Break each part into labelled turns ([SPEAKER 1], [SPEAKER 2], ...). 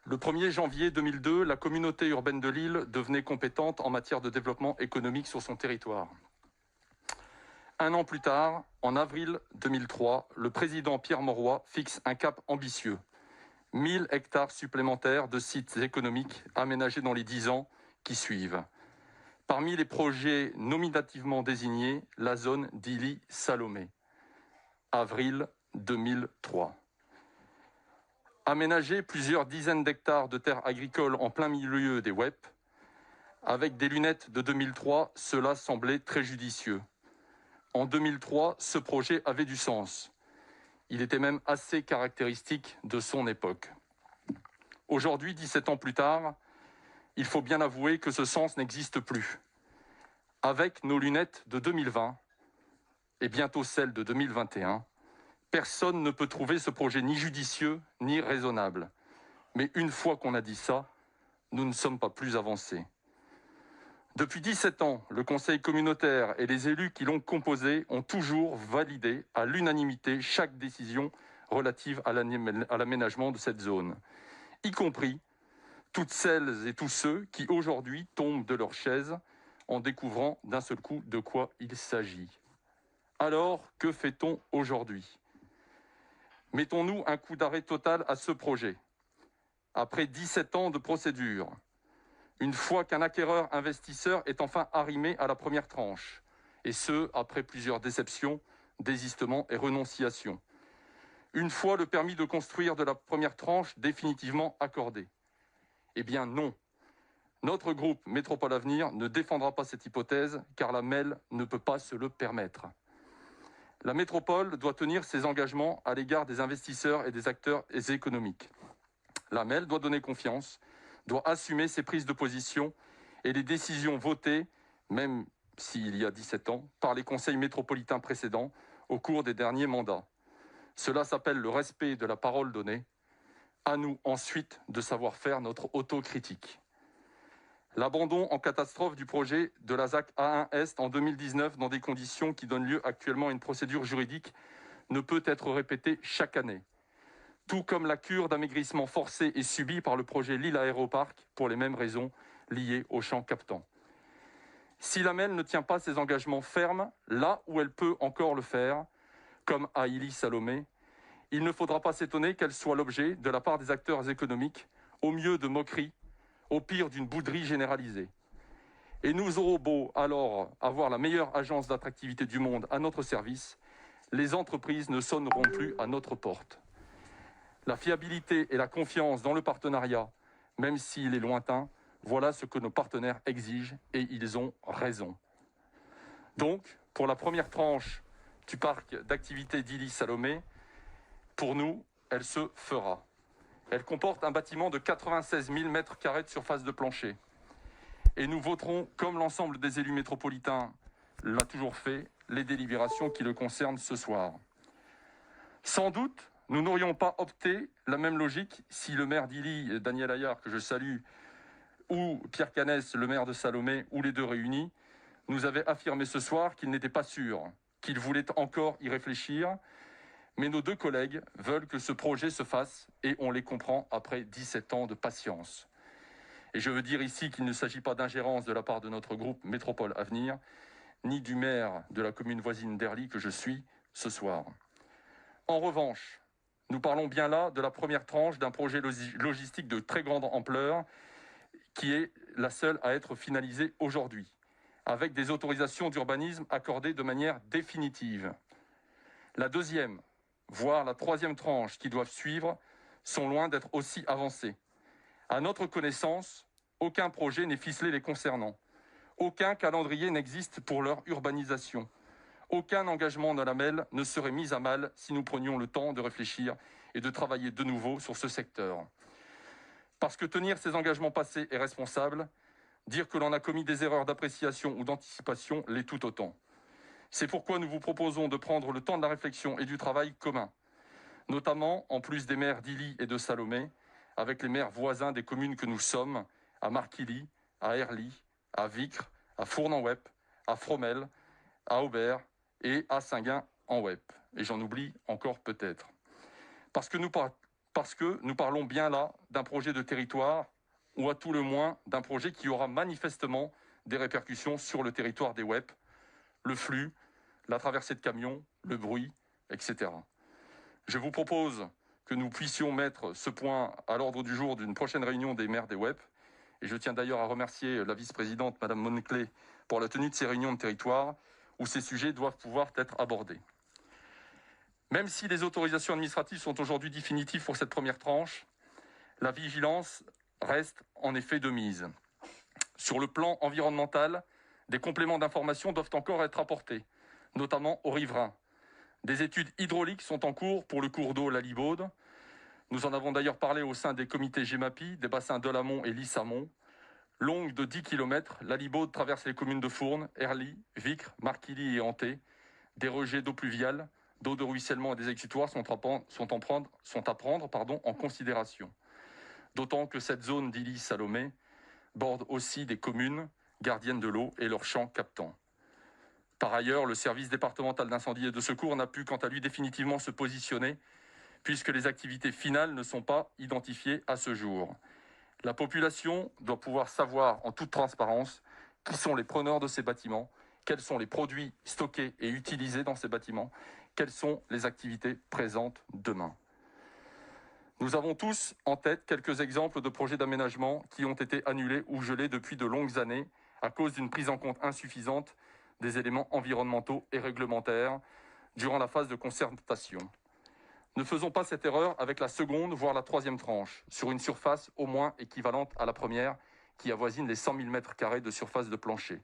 [SPEAKER 1] Le 1er janvier 2002, la communauté urbaine de Lille devenait compétente en matière de développement économique sur son territoire. Un an plus tard, en avril 2003, le président Pierre Mauroy fixe un cap ambitieux. 1000 hectares supplémentaires de sites économiques aménagés dans les 10 ans qui suivent. Parmi les projets nominativement désignés, la zone d'Illy-Salomé. Avril 2003. Aménager plusieurs dizaines d'hectares de terres agricoles en plein milieu des WEP. Avec des lunettes de 2003, cela semblait très judicieux. En 2003, ce projet avait du sens. Il était même assez caractéristique de son époque. Aujourd'hui, 17 ans plus tard, il faut bien avouer que ce sens n'existe plus. Avec nos lunettes de 2020 et bientôt celles de 2021, personne ne peut trouver ce projet ni judicieux ni raisonnable. Mais une fois qu'on a dit ça, nous ne sommes pas plus avancés. Depuis 17 ans, le conseil communautaire et les élus qui l'ont composé ont toujours validé à l'unanimité chaque décision relative à l'aménagement de cette zone, y compris toutes celles et tous ceux qui aujourd'hui tombent de leur chaise en découvrant d'un seul coup de quoi il s'agit. Alors, que fait-on aujourd'hui ? Mettons-nous un coup d'arrêt total à ce projet. Après 17 ans de procédure, une fois qu'un acquéreur investisseur est enfin arrimé à la première tranche, et ce, après plusieurs déceptions, désistements et renonciations. Une fois le permis de construire de la première tranche définitivement accordé. Eh bien non. Notre groupe Métropole Avenir ne défendra pas cette hypothèse, car la MEL ne peut pas se le permettre. La métropole doit tenir ses engagements à l'égard des investisseurs et des acteurs économiques. La MEL doit donner confiance, doit assumer ses prises de position et les décisions votées, même s'il y a 17 ans, par les conseils métropolitains précédents au cours des derniers mandats. Cela s'appelle le respect de la parole donnée. À nous ensuite de savoir faire notre autocritique. L'abandon en catastrophe du projet de la ZAC A1 Est en 2019 dans des conditions qui donnent lieu actuellement à une procédure juridique ne peut être répété chaque année. Tout comme la cure d'amaigrissement forcée et subie par le projet Lille Aéroparc pour les mêmes raisons liées au champ captant. Si la MEL ne tient pas ses engagements fermes, là où elle peut encore le faire, comme à Illy-Salomé, il ne faudra pas s'étonner qu'elle soit l'objet, de la part des acteurs économiques, au mieux de moqueries, au pire d'une bouderie généralisée. Et nous aurons beau alors avoir la meilleure agence d'attractivité du monde à notre service, les entreprises ne sonneront plus à notre porte. La fiabilité et la confiance dans le partenariat, même s'il est lointain, voilà ce que nos partenaires exigent et ils ont raison. Donc, pour la première tranche du parc d'activités d'Illy-Salomé, pour nous, elle se fera. Elle comporte un bâtiment de 96 000 m² de surface de plancher. Et nous voterons, comme l'ensemble des élus métropolitains l'a toujours fait, les délibérations qui le concernent ce soir. Sans doute, nous n'aurions pas opté la même logique si le maire d'Illy, Daniel Ayard, que je salue, ou Pierre Canès, le maire de Salomé, ou les deux réunis, nous avaient affirmé ce soir qu'ils n'étaient pas sûrs, qu'ils voulaient encore y réfléchir. Mais nos deux collègues veulent que ce projet se fasse et on les comprend après 17 ans de patience. Et je veux dire ici qu'il ne s'agit pas d'ingérence de la part de notre groupe Métropole Avenir, ni du maire de la commune voisine d'Herly que je suis ce soir. En revanche, nous parlons bien là de la première tranche d'un projet logistique de très grande ampleur qui est la seule à être finalisée aujourd'hui, avec des autorisations d'urbanisme accordées de manière définitive. La deuxième, voire la troisième tranche qui doivent suivre, sont loin d'être aussi avancées. À notre connaissance, aucun projet n'est ficelé les concernant. Aucun calendrier n'existe pour leur urbanisation. Aucun engagement de la MEL ne serait mis à mal si nous prenions le temps de réfléchir et de travailler de nouveau sur ce secteur. Parce que tenir ces engagements passés est responsable, dire que l'on a commis des erreurs d'appréciation ou d'anticipation l'est tout autant. C'est pourquoi nous vous proposons de prendre le temps de la réflexion et du travail commun, notamment, en plus des maires d'Illy et de Salomé, avec les maires voisins des communes que nous sommes, à Marquilly, à Herly, à Vicre, à Fournes-en-Wep, à Fromelles, à Aubert et à Saint-Gain-en-Wep. Et j'en oublie encore peut-être. Parce parce que nous parlons bien là d'un projet de territoire, ou à tout le moins d'un projet qui aura manifestement des répercussions sur le territoire des WEP, le flux, la traversée de camions, le bruit, etc. Je vous propose que nous puissions mettre ce point à l'ordre du jour d'une prochaine réunion des maires des WEP. Et je tiens d'ailleurs à remercier la vice-présidente, Madame Monclé, pour la tenue de ces réunions de territoire où ces sujets doivent pouvoir être abordés. Même si les autorisations administratives sont aujourd'hui définitives pour cette première tranche, la vigilance reste en effet de mise. Sur le plan environnemental, des compléments d'information doivent encore être apportés, notamment aux riverains. Des études hydrauliques sont en cours pour le cours d'eau La Libaude. Nous en avons d'ailleurs parlé au sein des comités GEMAPI, des bassins Delamont et Lissamont. Longue de 10 km, la Libaude traverse les communes de Fournes, Herly, Vicre, Marquilly et Hanté. Des rejets d'eau pluviale, d'eau de ruissellement et des exutoires sont à prendre en considération. D'autant que cette zone d'Illy-Salomé borde aussi des communes gardiennes de l'eau et leurs champs captants. Par ailleurs, le service départemental d'incendie et de secours n'a pu, quant à lui, définitivement se positionner, puisque les activités finales ne sont pas identifiées à ce jour. La population doit pouvoir savoir en toute transparence qui sont les preneurs de ces bâtiments, quels sont les produits stockés et utilisés dans ces bâtiments, quelles sont les activités présentes demain. Nous avons tous en tête quelques exemples de projets d'aménagement qui ont été annulés ou gelés depuis de longues années à cause d'une prise en compte insuffisante des éléments environnementaux et réglementaires durant la phase de concertation. Ne faisons pas cette erreur avec la seconde, voire la troisième tranche, sur une surface au moins équivalente à la première, qui avoisine les 100 000 m² de surface de plancher.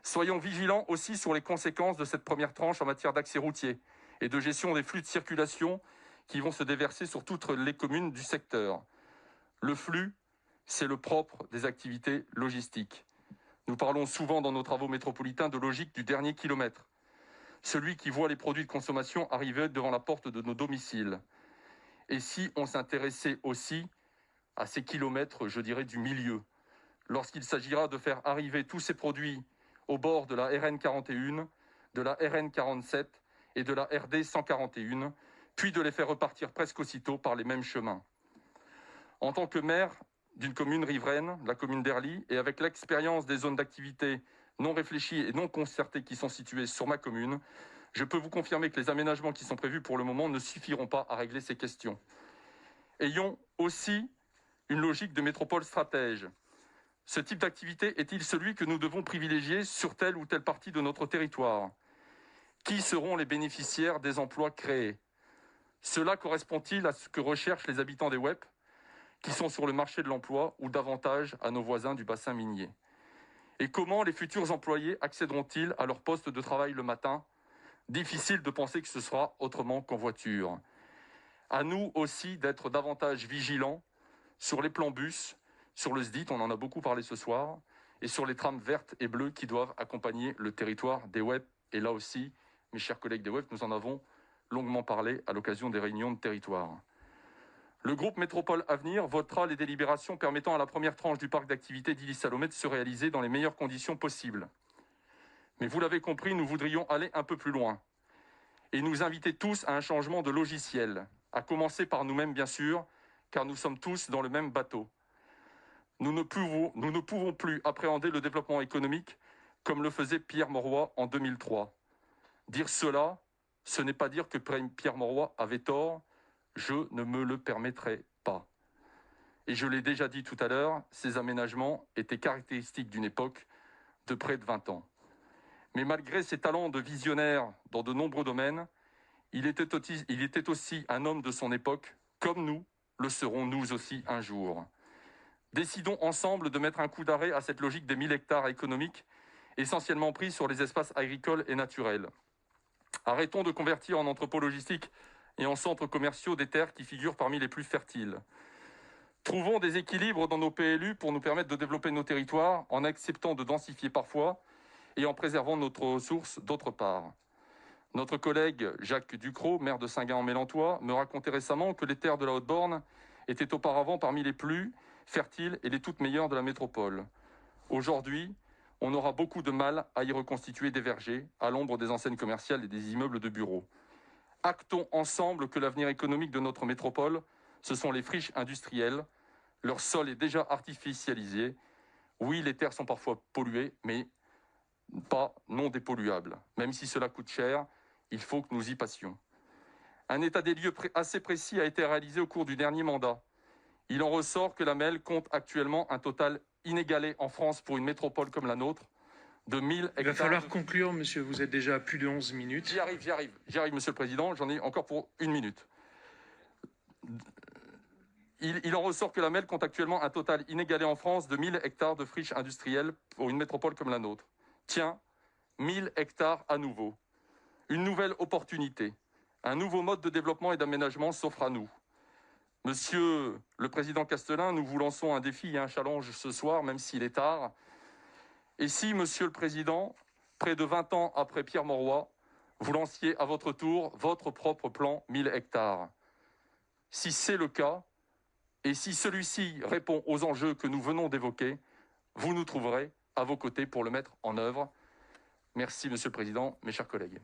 [SPEAKER 1] Soyons vigilants aussi sur les conséquences de cette première tranche en matière d'accès routier et de gestion des flux de circulation qui vont se déverser sur toutes les communes du secteur. Le flux, c'est le propre des activités logistiques. Nous parlons souvent dans nos travaux métropolitains de logique du dernier kilomètre, celui qui voit les produits de consommation arriver devant la porte de nos domiciles. Et si on s'intéressait aussi à ces kilomètres, je dirais, du milieu, lorsqu'il s'agira de faire arriver tous ces produits au bord de la RN 41, de la RN 47 et de la RD 141, puis de les faire repartir presque aussitôt par les mêmes chemins. En tant que maire d'une commune riveraine, la commune d'Herly, et avec l'expérience des zones d'activité non réfléchies et non concertées qui sont situées sur ma commune, je peux vous confirmer que les aménagements qui sont prévus pour le moment ne suffiront pas à régler ces questions. Ayons aussi une logique de métropole stratège. Ce type d'activité est-il celui que nous devons privilégier sur telle ou telle partie de notre territoire? Qui seront les bénéficiaires des emplois créés? Cela correspond-il à ce que recherchent les habitants des WEP qui sont sur le marché de l'emploi ou davantage à nos voisins du bassin minier? Et comment les futurs employés accéderont-ils à leur poste de travail le matin? Difficile de penser que ce sera autrement qu'en voiture. À nous aussi d'être davantage vigilants sur les plans bus, sur le SDIT, on en a beaucoup parlé ce soir, et sur les trames vertes et bleues qui doivent accompagner le territoire des WEP. Et là aussi, mes chers collègues des WEP, nous en avons longuement parlé à l'occasion des réunions de territoire. Le groupe Métropole Avenir votera les délibérations permettant à la première tranche du parc d'activités d'Illy-Salomé de se réaliser dans les meilleures conditions possibles. Mais vous l'avez compris, nous voudrions aller un peu plus loin et nous inviter tous à un changement de logiciel, à commencer par nous-mêmes bien sûr, car nous sommes tous dans le même bateau. Nous ne pouvons plus appréhender le développement économique comme le faisait Pierre Mauroy en 2003. Dire cela, ce n'est pas dire que Pierre Mauroy avait tort, je ne me le permettrai pas. Et je l'ai déjà dit tout à l'heure, ces aménagements étaient caractéristiques d'une époque de près de 20 ans. Mais malgré ses talents de visionnaire dans de nombreux domaines, il était aussi un homme de son époque, comme nous le serons nous aussi un jour. Décidons ensemble de mettre un coup d'arrêt à cette logique des 1000 hectares économiques, essentiellement pris sur les espaces agricoles et naturels. Arrêtons de convertir en entrepôts logistiques et en centres commerciaux des terres qui figurent parmi les plus fertiles. Trouvons des équilibres dans nos PLU pour nous permettre de développer nos territoires en acceptant de densifier parfois et en préservant notre ressource d'autre part. Notre collègue Jacques Ducrot, maire de Saint-Gain-en-Mélantois, me racontait récemment que les terres de la Haute-Borne étaient auparavant parmi les plus fertiles et les toutes meilleures de la métropole. Aujourd'hui, on aura beaucoup de mal à y reconstituer des vergers à l'ombre des enseignes commerciales et des immeubles de bureaux. Actons ensemble que l'avenir économique de notre métropole ce sont les friches industrielles. Leur sol est déjà artificialisé. Oui, les terres sont parfois polluées, mais pas non dépolluables. Même si cela coûte cher, il faut que nous y passions. Un état des lieux assez précis a été réalisé au cours du dernier mandat. Il en ressort que la MEL compte actuellement un total inégalé en France pour une métropole comme la nôtre de 1000 hectares.
[SPEAKER 2] Il va falloir conclure, monsieur, vous êtes déjà à plus de 11 minutes.
[SPEAKER 1] J'y arrive, monsieur le Président, j'en ai encore pour 1 minute. Il en ressort que la MEL compte actuellement un total inégalé en France de 1000 hectares de friches industrielles pour une métropole comme la nôtre. Tiens, 1000 hectares à nouveau. Une nouvelle opportunité. Un nouveau mode de développement et d'aménagement s'offre à nous. Monsieur le Président Castelin, nous vous lançons un défi et un challenge ce soir, même s'il est tard. Et si, Monsieur le Président, près de 20 ans après Pierre Mauroy, vous lanciez à votre tour votre propre plan 1000 hectares? Si c'est le cas, et si celui-ci répond aux enjeux que nous venons d'évoquer, vous nous trouverez à vos côtés pour le mettre en œuvre. Merci, Monsieur le Président, mes chers collègues.